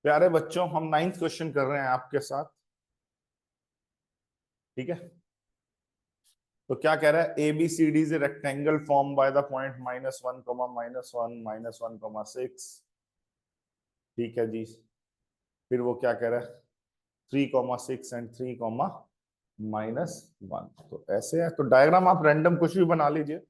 प्यारे बच्चों, हम 9th क्वेश्चन कर रहे हैं आपके साथ। ठीक है, तो क्या कह रहा है? ABCD is a rectangle form by the point -1, -1, -1, ठीक है जी। फिर वो क्या कह रहा है? 3, 6 एंड 3, -1। तो ऐसे है, तो डायग्राम आप रैंडम कुछ भी बना लीजिए।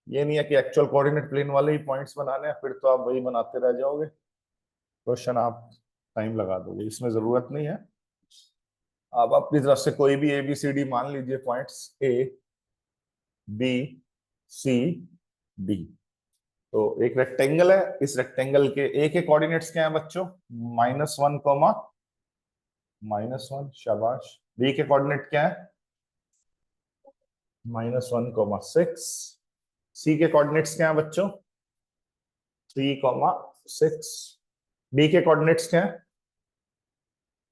ये नहीं है कि एक्चुअल कोऑर्डिनेट प्लेन वाले ही पॉइंट्स बनाने हैं, फिर तो आप वही बनाते रह जाओगे, क्वेश्चन आप टाइम लगा दोगे, इसमें जरूरत नहीं है। आप अपनी तरफ से कोई भी ABCD मान लीजिए, points A B C D। तो एक रेक्टेंगल है, इस रेक्टेंगल के A के कोऑर्डिनेट्स क्या है बच्चों? -1, -1, शाबाश। B के कोऑर्डिनेट क्या है? -1, 6। C के कोऑर्डिनेट्स क्या है बच्चों? 3, 6। D के कोऑर्डिनेट्स क्या है?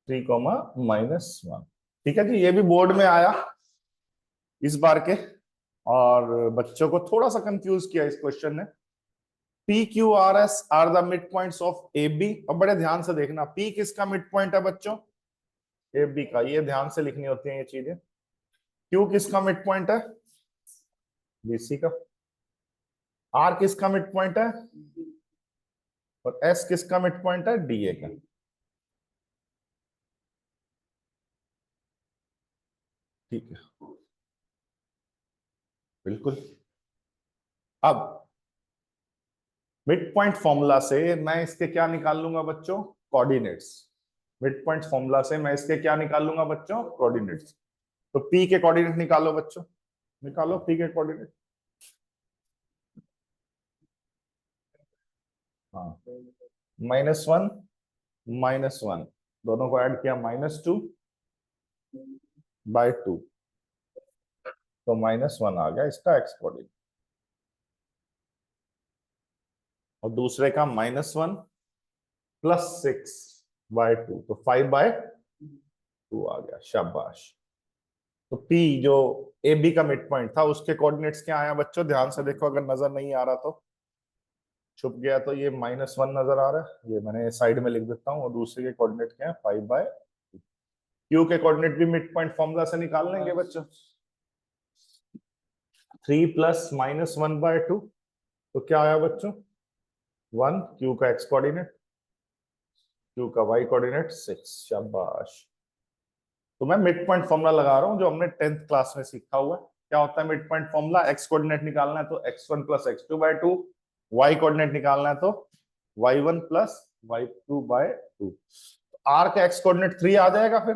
3, -1। ठीक है जी, ये भी बोर्ड में आया इस बार के, और बच्चों को थोड़ा सा कंफ्यूज किया इस क्वेश्चन ने। PQRS are the mid points of AB। अब बड़े ध्यान से देखना, P किसका मिड पॉइंट है बच्चों? AB का। ये ध्यान से लिखनी होती है ये चीजें। Q किसका मिड पॉइंट है? BC का। R किसका मिड पॉइंट है? और S किसका मिड पॉइंट है? DA का। ठीक है, बिल्कुल। अब मिड पॉइंट फॉर्मूला से मैं इसके क्या निकाल लूंगा बच्चों? कोऑर्डिनेट्स। मिड पॉइंट फॉर्मूला से मैं इसके क्या निकाल लूंगा बच्चों? कोऑर्डिनेट्स। तो P के कोऑर्डिनेट निकालो बच्चों, निकालो P के कोऑर्डिनेट। हाँ, -1, -1, दोनों को ऐड किया -2/2, तो -1 आ गया इसका एक्स कोऑर्डिनेट। और दूसरे का -1 + 6/2, तो 5/2 आ गया, शाबाश। तो P जो AB का मिड पॉइंट था, उसके कोऑर्डिनेट्स क्या आया बच्चों? ध्यान से देखो, अगर नजर नहीं आ रहा तो, छुप गया तो ये -1 नजर आ रहा है, ये मैंने साइड में लिख देता हूँ। और दूसरे के कोऑर्डिनेट क्या है? 5/2। Q के कोऑर्डिनेट भी मिड पॉइंट फॉर्मूला से निकाल लेंगे बच्चों। 3 + -1/2, तो क्या आया बच्चों? 1। Q का एक्स कोऑर्डिनेट, Q का वाई कोऑर्डिनेट 6, शाबाश। तो मैं मिड पॉइंट फॉर्मूला लगा रहा हूं जो हमने 10th क्लास में सीखा हुआ है। क्या होता है mid point formula? X coordinate निकालना है तो x1 + x2/2, वाई कोऑर्डिनेट निकालना है तो y1 + y2/2। R का एक्स कोऑर्डिनेट 3 आ जाएगा, फिर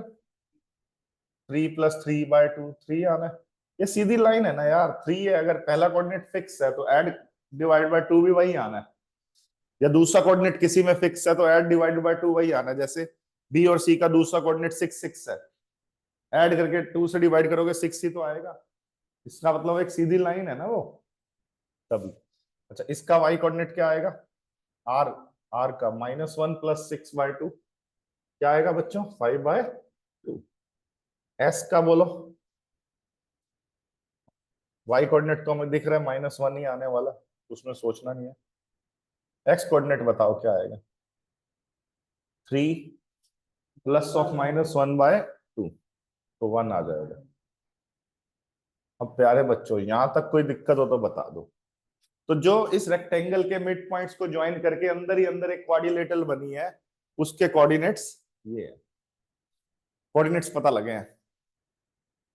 3 + 3/2, 3 आना है। ये सीधी लाइन है ना यार, 3 है, अगर पहला कोऑर्डिनेट फिक्स है तो ऐड डिवाइड बाय 2 भी वही आना है, या दूसरा कोऑर्डिनेट किसी में फिक्स है तो ऐड डिवाइड बाय 2 वही आना है। जैसे B और C का दूसरा कोऑर्डिनेट 6 है, ऐड करके 2 से डिवाइड करोगे 6 ही तो आएगा। इसका मतलब एक सीधी लाइन है ना वो, तभी। अच्छा, इसका वाई कोऑर्डिनेट क्या आएगा? आर, आर का -1 + 6/2 क्या आएगा बच्चों? 5/2। एस का बोलो। वाई कोऑर्डिनेट तो हमें दिख रहा है -1 ही आने वाला, उसमें सोचना नहीं है। एक्स कोऑर्डिनेट बताओ क्या आएगा? 3 ± 1/2, तो 1 आ जाएगा। अब प्यारे बच्चों, यहां तक कोई दिक्कत हो तो बता दो। तो जो इस रेक्टेंगल के मिड पॉइंट्स को ज्वाइन करके अंदर ही अंदर एक क्वाड्रिलेटरल बनी है, उसके कोऑर्डिनेट्स ये है। कोऑर्डिनेट्स पता लगे हैं,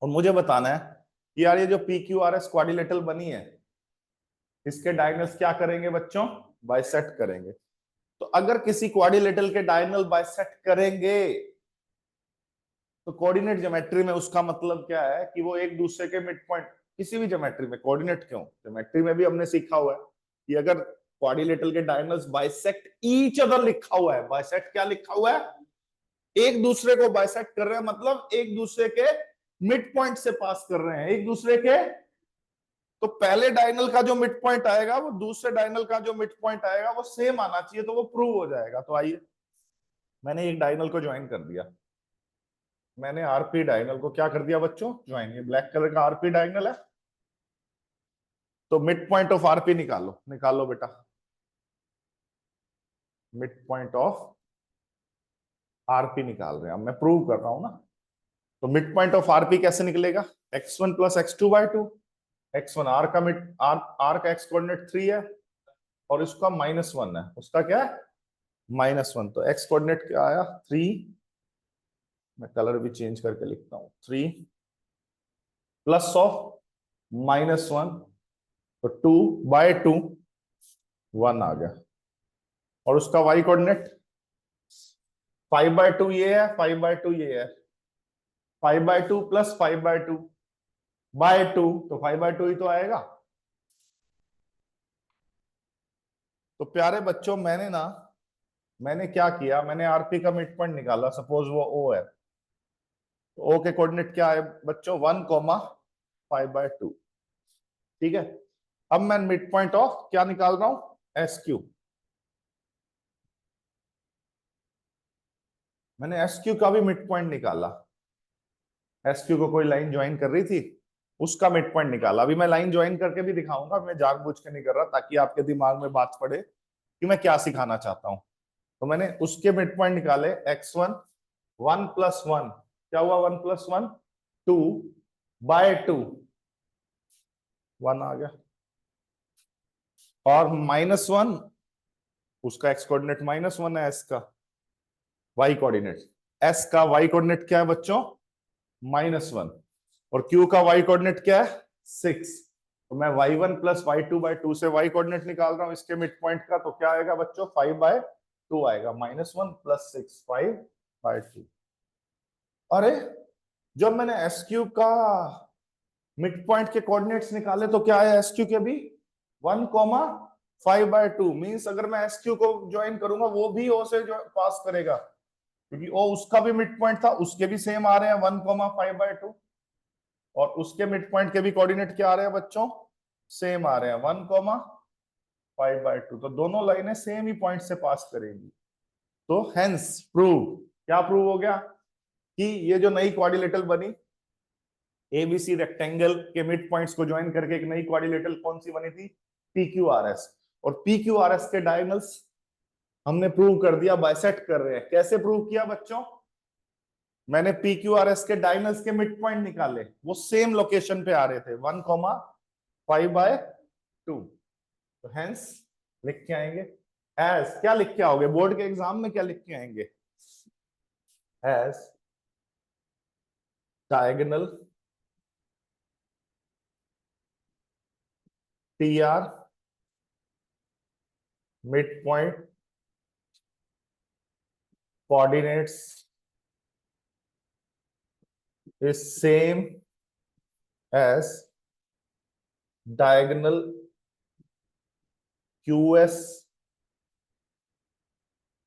और मुझे बताना है कि यार ये जो PQRS क्वाड्रिलेटरल बनी है, इसके डायगोनल्स क्या करेंगे बच्चों? बाइसेक्ट करेंगे। तो अगर किसी क्वाड्रिलेटरल के डायगोनल बाइसेक्ट करेंगे तो कोऑर्डिनेट ज्योमेट्री में उसका मतलब क्या है कि वो एक दूसरे के मिड पॉइंट, किसी भी ज्योमेट्री में, कोऑर्डिनेट क्यों, ज्योमेट्री में भी हमने सीखा हुआ है कि अगर क्वाड्रिलेटरल के डायगोनल्स बाइसेक्ट ईच अदर लिखा हुआ है, बाइसेक्ट क्या लिखा हुआ है? एक दूसरे को बाइसेक्ट कर रहे हैं, मतलब एक दूसरे के मिड पॉइंट से पास कर रहे हैं एक दूसरे के। तो पहले डायगोनल का जो मिड पॉइंट आएगा वो दूसरे डायगोनल का जो मिड पॉइंट आएगा वो सेम आना चाहिए, तो वो प्रूव हो जाएगा। तो आइए, मैंने एक डायगोनल को ज्वाइन कर दिया, मैंने आरपी डायगोनल को क्या कर दिया बच्चों? ज्वाइन। ये ब्लैक कलर का आरपी डायगोनल है, तो मिड पॉइंट ऑफ आरपी निकालो, निकालो बेटा। मिड पॉइंट ऑफ आरपी निकाल रहे हैं, अब मैं प्रूव कर रहा हूं ना। तो मिड पॉइंट ऑफ आरपी कैसे निकलेगा? x1 plus x2/2। x1 R का मिड आर का एक्स कोऑर्डिनेट 3 है और इसका -1 है, उसका क्या है -1, तो एक्स कोऑर्डिनेट क्या आया 3। मैं कलर भी चेंज करके लिखता हूं, 3 प्लस ऑफ -1, तो 2/2 1 आ गया। और उसका y कोऑर्डिनेट 5/2 ये है, 5/2 ये है, 5/2 प्लस 5/2/2, तो 5/2 ही तो आएगा। तो प्यारे बच्चों मैंने क्या किया, मैंने आरपी का मिड पॉइंट निकाला, सपोज वो ओ है, तो ओ के कोऑर्डिनेट क्या है बच्चों 1,5/2। ठीक है, अब मैं मिड पॉइंट ऑफ क्या निकाल रहा हूं SQ। मैंने SQ का भी मिड पॉइंट निकाला, SQ को कोई लाइन ज्वाइन कर रही थी, उसका मिड पॉइंट निकाला। अभी मैं लाइन ज्वाइन करके भी दिखाऊंगा, मैं जानबूझ के नहीं कर रहा, ताकि आपके दिमाग में बात पड़े कि मैं क्या सिखाना चाहता हूं। तो मैंने उसके मिड पॉइंट निकाले, x1 1 प्लस 1, क्या हुआ 1 प्लस 1 2/2 1 आ गया, और -1 उसका x कोऑर्डिनेट -1 है, s का y कोऑर्डिनेट, s का y कोऑर्डिनेट क्या है बच्चों -1, और q का y कोऑर्डिनेट क्या है 6। तो मैं y1 प्लस y2/2 से y कोऑर्डिनेट निकाल रहा हूं इसके मिड पॉइंट का, तो क्या आएगा बच्चों 5/2 आएगा, -1 प्लस 6 5/2। अरे जब मैंने SQ का मिड पॉइंट के कोऑर्डिनेट्स निकाले तो क्या है SQ के भी 1,5/2, मींस अगर मैं SQ को ज्वाइन करूंगा वो भी O से पास करेगा, क्योंकि O उसका भी मिड पॉइंट था, उसके भी सेम आ रहे हैं 1,5/2, और उसके मिड पॉइंट के भी कोऑर्डिनेट क्या आ रहे हैं बच्चों सेम आ रहे हैं 1,5/2, तो दोनों लाइनें सेम ही पॉइंट से पास करेंगी। तो हेंस प्रूव, क्या प्रूव हो गया कि ये जो नई क्वाड्रिलेटरल बनी एबीसी रेक्टेंगल के मिड पॉइंट्स को ज्वाइन करके एक नई क्वाड्रिलेटरल कौन सी बनी थी PQRS, और PQRS के डायगोनल्स हमने प्रूव कर दिया, बाइसेक्ट कर रहे हैं। कैसे प्रूव किया बच्चों? मैंने PQRS के डायगोनल्स के मिड पॉइंट निकाले, वो सेम लोकेशन पे आ रहे थे 1,5/2, तो हेंस लिख के आएंगे एज, क्या लिख के आओगे बोर्ड के एग्जाम में, क्या लिख के आएंगे as diagonal TR midpoint coordinates is same as diagonal QS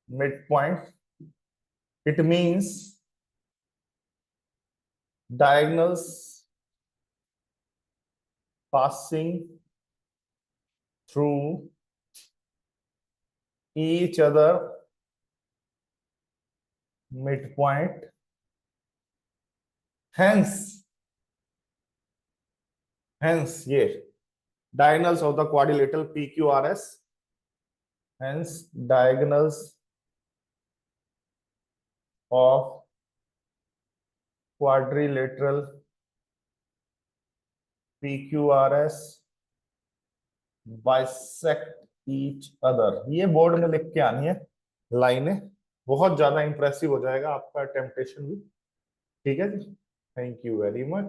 midpoint. It means diagonals passing through each other midpoint. Hence ये diagonals of the quadrilateral PQRS, hence diagonals of quadrilateral PQRS bisect each other। ये board में लिख के आनी है लाइनें, बहुत ज्यादा इंप्रेसिव हो जाएगा आपका टेम्पटेशन भी। ठीक है जी, थैंक यू वेरी मच।